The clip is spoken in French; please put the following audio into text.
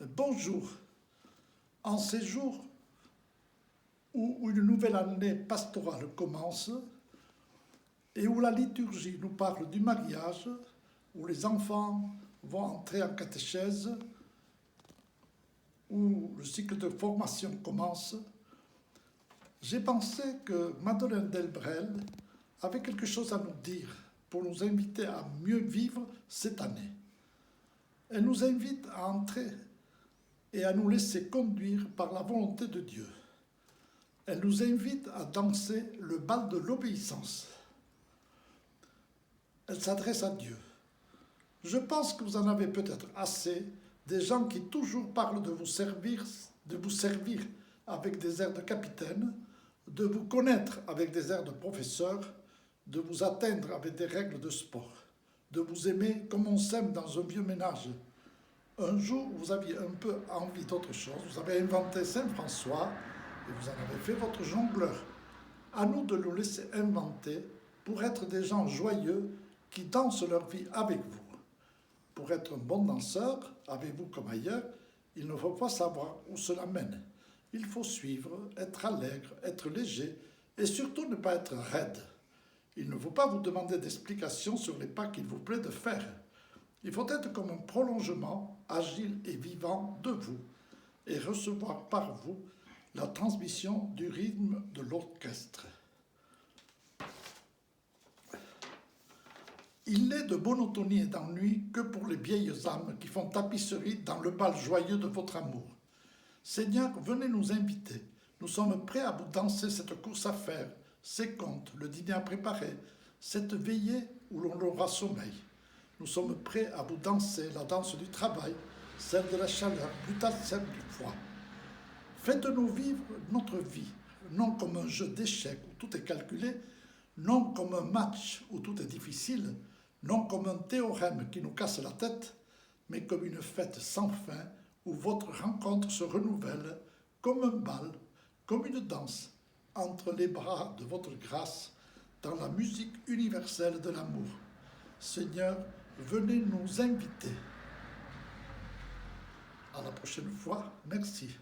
Bonjour. En ces jours où une nouvelle année pastorale commence et où la liturgie nous parle du mariage, où les enfants vont entrer en catéchèse, où le cycle de formation commence, j'ai pensé que Madeleine Delbrel avait quelque chose à nous dire pour nous inviter à mieux vivre cette année. Elle nous invite à entrer et à nous laisser conduire par la volonté de Dieu. Elle nous invite à danser le bal de l'obéissance. Elle s'adresse à Dieu. Je pense que vous en avez peut-être assez des gens qui toujours parlent de vous servir avec des airs de capitaine, de vous connaître avec des airs de professeur, de vous atteindre avec des règles de sport, de vous aimer comme on s'aime dans un vieux ménage. Un jour, vous aviez un peu envie d'autre chose, vous avez inventé Saint-François et vous en avez fait votre jongleur. À nous de nous laisser inventer pour être des gens joyeux qui dansent leur vie avec vous. Pour être un bon danseur, avec vous comme ailleurs, il ne faut pas savoir où cela mène. Il faut suivre, être allègre, être léger et surtout ne pas être raide. Il ne faut pas vous demander d'explications sur les pas qu'il vous plaît de faire. Il faut être comme un prolongement agile et vivant de vous et recevoir par vous la transmission du rythme de l'orchestre. Il n'est de monotonie et d'ennui que pour les vieilles âmes qui font tapisserie dans le bal joyeux de votre amour. Seigneur, venez nous inviter. Nous sommes prêts à vous danser cette course à faire, ces contes, le dîner à préparer, cette veillée où l'on aura sommeil. Nous sommes prêts à vous danser la danse du travail, celle de la chaleur, brutale celle du froid. Faites-nous vivre notre vie, non comme un jeu d'échecs où tout est calculé, non comme un match où tout est difficile, non comme un théorème qui nous casse la tête, mais comme une fête sans fin où votre rencontre se renouvelle comme un bal, comme une danse, entre les bras de votre grâce, dans la musique universelle de l'amour. Seigneur, venez nous inviter. À la prochaine fois, merci.